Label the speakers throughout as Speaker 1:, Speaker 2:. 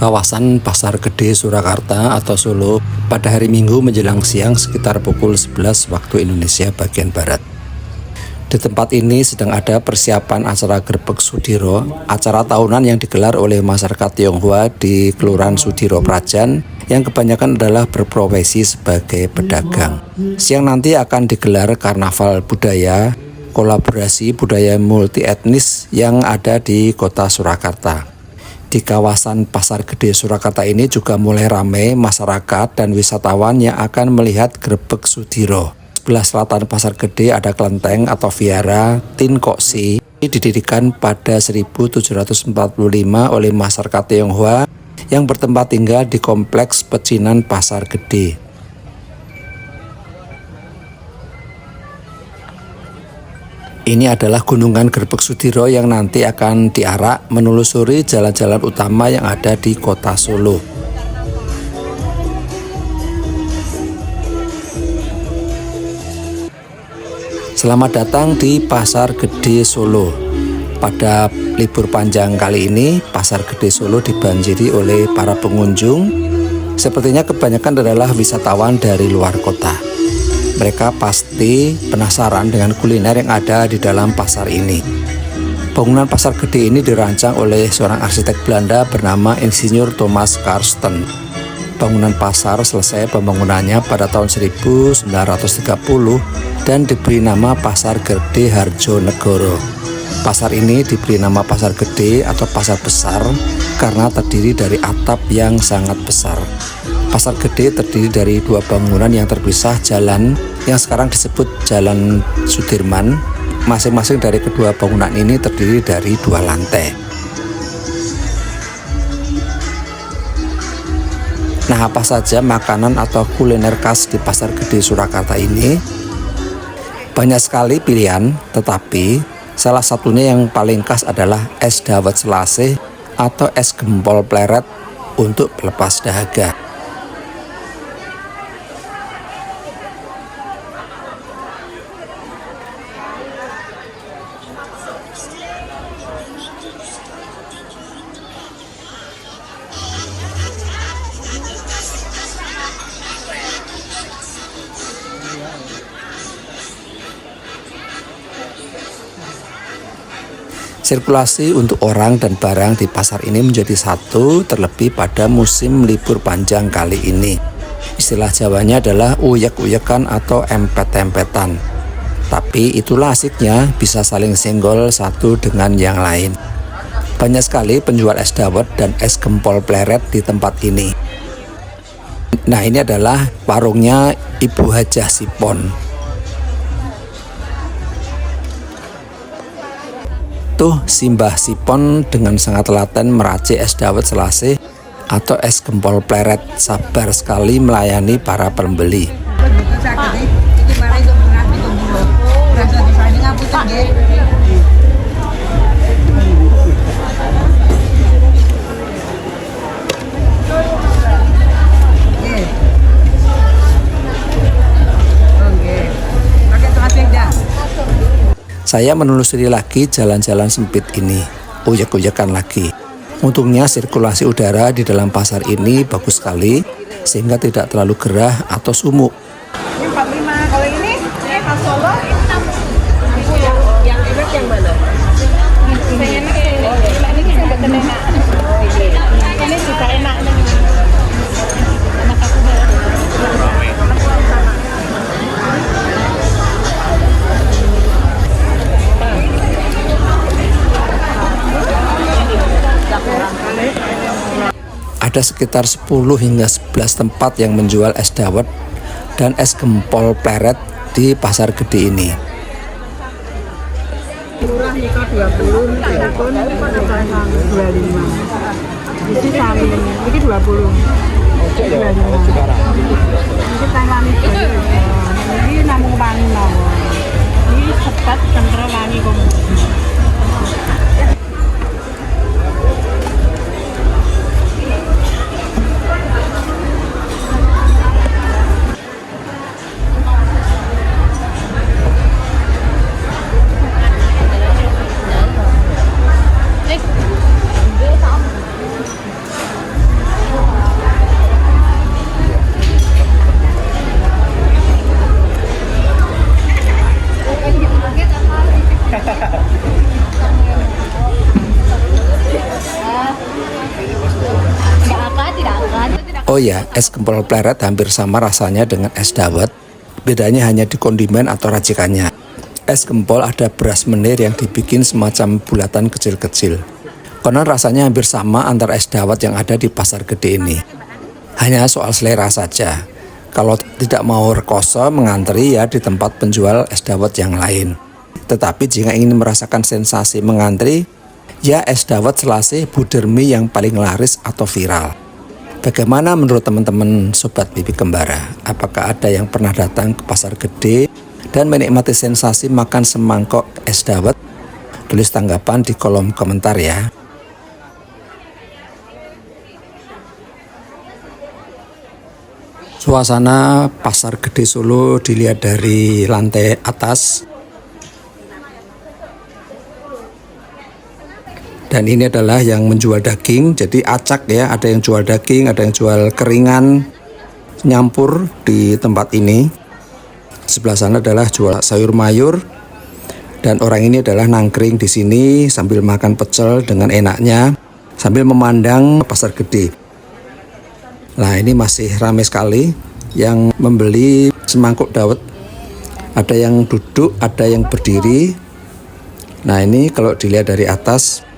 Speaker 1: kawasan Pasar Gede Surakarta atau Solo pada hari Minggu menjelang siang sekitar pukul 11 waktu Indonesia bagian Barat. Di tempat ini sedang ada persiapan acara Grebeg Sudiro, acara tahunan yang digelar oleh masyarakat Tionghoa di Kelurahan Sudiro Prajan yang kebanyakan adalah berprofesi sebagai pedagang. Siang nanti akan digelar karnaval budaya, kolaborasi budaya multi etnis yang ada di kota Surakarta. Di kawasan Pasar Gede Surakarta ini juga mulai ramai masyarakat dan wisatawan yang akan melihat Grebeg Sudiro. Sebelah selatan Pasar Gede ada kelenteng atau Vihara Tin Koksi, didirikan pada 1745 oleh masyarakat Tionghoa yang bertempat tinggal di kompleks pecinan Pasar Gede. Ini adalah gunungan Grebeg Sudiro yang nanti akan diarak menelusuri jalan-jalan utama yang ada di kota Solo. Selamat datang di Pasar Gede Solo. Pada libur panjang kali ini, Pasar Gede Solo dibanjiri oleh para pengunjung. Sepertinya kebanyakan adalah wisatawan dari luar kota. Mereka pasti penasaran dengan kuliner yang ada di dalam pasar ini. Bangunan Pasar Gede ini dirancang oleh seorang arsitek Belanda bernama Insinyur Thomas Karsten. Bangunan pasar selesai pembangunannya pada tahun 1930 dan diberi nama Pasar Gede Harjonegoro. Pasar ini diberi nama Pasar Gede atau Pasar Besar karena terdiri dari atap yang sangat besar. Pasar Gede terdiri dari dua bangunan yang terpisah jalan yang sekarang disebut Jalan Sudirman. Masing-masing dari kedua bangunan ini terdiri dari dua lantai. Nah, apa saja makanan atau kuliner khas di Pasar Gede Surakarta ini? Banyak sekali pilihan, tetapi salah satunya yang paling khas adalah es dawet selasih atau es gempol pleret untuk pelepas dahaga. Sirkulasi untuk orang dan barang di pasar ini menjadi satu, terlebih pada musim libur panjang kali ini. Istilah Jawanya adalah uyek-uyekan atau empet-empetan. Tapi itulah asiknya, bisa saling senggol satu dengan yang lain. Banyak sekali penjual es dawet dan es gempol pleret di tempat ini. Nah, ini adalah warungnya Ibu Hajah Sipon. Tuh Simbah Sipon dengan sangat telaten meracik es dawet selasih atau es gempol pleret, sabar sekali melayani para pembeli. Saya menelusuri lagi jalan-jalan sempit ini, uyek-uyekan lagi. Untungnya sirkulasi udara di dalam pasar ini bagus sekali, sehingga tidak terlalu gerah atau sumuk.
Speaker 2: Ini 45, kalau ini khas Solo, yang enak yang mana? Yang enak ini juga enak. Ini juga enak.
Speaker 1: Ada sekitar 10 hingga 11 tempat yang menjual es dawet dan es gempol pleret di Pasar Gede ini.
Speaker 2: Murah nih kok 20, telepon 25. Ini sami, ini 20. 25. Ini tangani ini namung wangi mawon. Ini cepat kental wangi kok.
Speaker 1: Oh ya, es gempol pleret hampir sama rasanya dengan es dawet. Bedanya hanya di kondimen atau racikannya. Es gempol ada beras menir yang dibikin semacam bulatan kecil-kecil. Konon rasanya hampir sama antara es dawet yang ada di pasar gede ini. Hanya soal selera saja. Kalau tidak mau rekoso, mengantri ya di tempat penjual es dawet yang lain. Tetapi jika ingin merasakan sensasi mengantri, ya es dawet selasih budermi yang paling laris atau viral. Bagaimana menurut teman-teman Sobat Bibi Kembara? Apakah ada yang pernah datang ke pasar gede dan menikmati sensasi makan semangkok es dawet? Tulis tanggapan di kolom komentar ya. Suasana pasar gede Solo dilihat dari lantai atas. Dan ini adalah yang menjual daging, jadi acak ya, ada yang jual daging, ada yang jual keringan, nyampur di tempat ini. Sebelah sana adalah jual sayur mayur, dan orang ini adalah nangkring di sini sambil makan pecel dengan enaknya, sambil memandang pasar gede. Nah ini masih ramai sekali yang membeli semangkuk dawet. Ada yang duduk, ada yang berdiri. Nah ini kalau dilihat dari atas,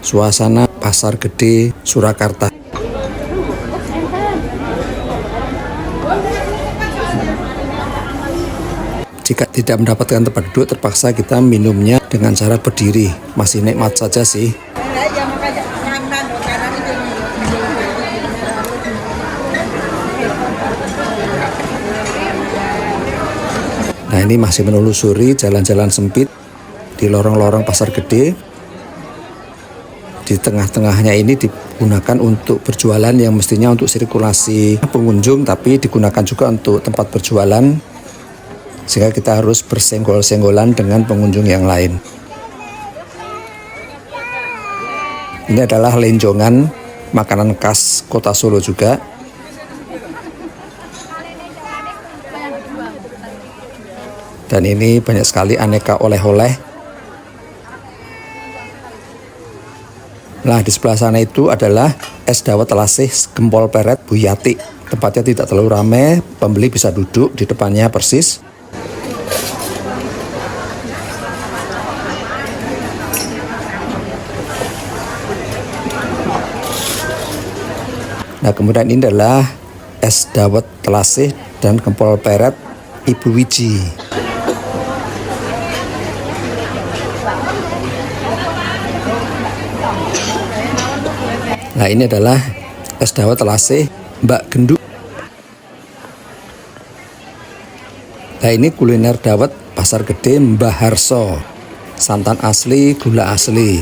Speaker 1: suasana pasar gede Surakarta. Jika tidak mendapatkan tempat duduk, terpaksa kita minumnya dengan cara berdiri. Masih nikmat saja sih. Nah ini masih menelusuri jalan-jalan sempit di lorong-lorong pasar gede. Di tengah-tengahnya ini digunakan untuk berjualan yang mestinya untuk sirkulasi pengunjung, tapi digunakan juga untuk tempat berjualan, sehingga kita harus bersenggol-senggolan dengan pengunjung yang lain. Ini adalah lenjongan, makanan khas kota Solo juga. Dan ini banyak sekali aneka oleh-oleh. Nah di sebelah sana itu adalah es dawet telasih gempol pleret Bu Yati. Tempatnya tidak terlalu ramai, pembeli bisa duduk di depannya persis. Nah kemudian ini adalah es dawet telasih dan gempol pleret Ibu Wiji. Nah ini adalah es dawet telasih Mbak Genduk. Nah ini kuliner dawet pasar gede Mbah Harso. Santan asli, gula asli.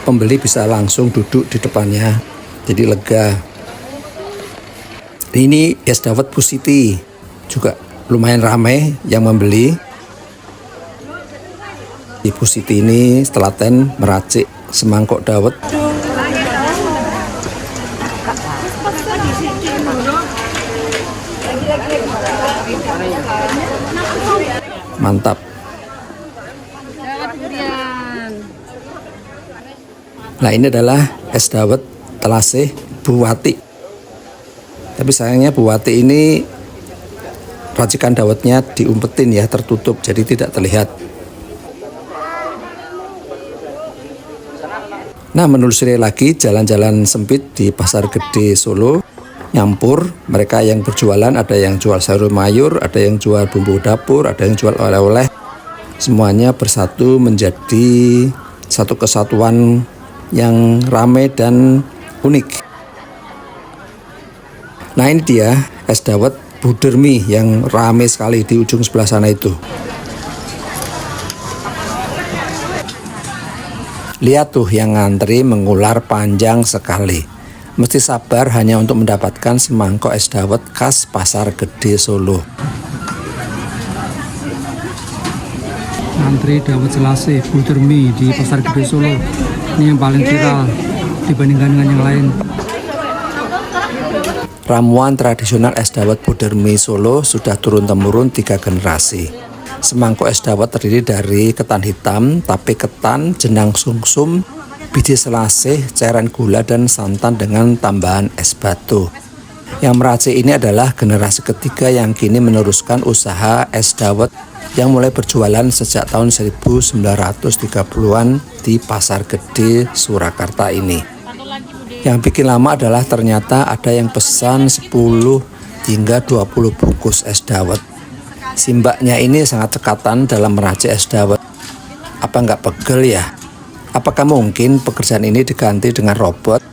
Speaker 1: Pembeli bisa langsung duduk di depannya, jadi lega. Ini es dawet Bu Siti, juga lumayan ramai yang membeli. Ibu Siti ini telaten meracik semangkok dawet. Mantap. Nah ini adalah es dawet telasih Bu Wati. Tapi sayangnya Bu Wati ini racikan dawetnya diumpetin ya, tertutup jadi tidak terlihat. Nah menelusuri lagi jalan-jalan sempit di pasar gede Solo. Nyampur, mereka yang berjualan, ada yang jual sayur mayur, ada yang jual bumbu dapur, ada yang jual oleh-oleh. Semuanya bersatu menjadi satu kesatuan yang ramai dan unik. Nah ini dia es dawet budermi yang ramai sekali di ujung sebelah sana itu. Lihat tuh yang ngantri mengular panjang sekali. Mesti sabar hanya untuk mendapatkan semangkok es dawet khas pasar gede Solo.
Speaker 3: Antri dawet selasih budermi di pasar gede Solo. Ini yang paling viral dibandingkan dengan yang lain.
Speaker 1: Ramuan tradisional es dawet budermi Solo sudah turun-temurun 3 generasi. Semangkok es dawet terdiri dari ketan hitam, tape ketan, jenang sumsum, biji selasih, cairan gula dan santan dengan tambahan es batu. Yang meracik ini adalah generasi ketiga yang kini meneruskan usaha es dawet yang mulai berjualan sejak tahun 1930-an di Pasar Gede, Surakarta ini. Yang bikin lama adalah ternyata ada yang pesan 10 hingga 20 bungkus es dawet. Si mbaknya ini sangat cekatan dalam meracik es dawet. Apa nggak pegel ya? Apakah mungkin pekerjaan ini diganti dengan robot?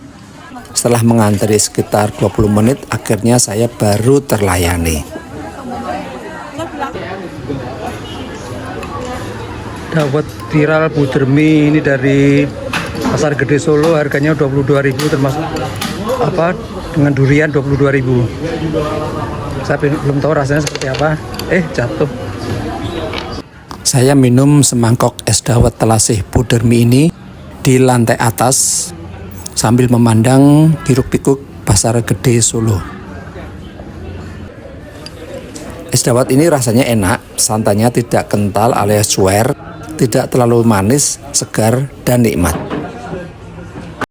Speaker 1: Setelah mengantri sekitar 20 menit, akhirnya saya baru terlayani.
Speaker 3: Dawet viral Budermi ini dari Pasar Gede Solo, harganya 22.000, termasuk apa dengan durian 22.000. Saya belum tahu rasanya seperti apa. Jatuh.
Speaker 1: Saya minum semangkok es dawet telasih Budermi ini di lantai atas sambil memandang hiruk-pikuk Pasar Gede Solo. Es dawet ini rasanya enak, santannya tidak kental alias cuer, tidak terlalu manis, segar, dan nikmat.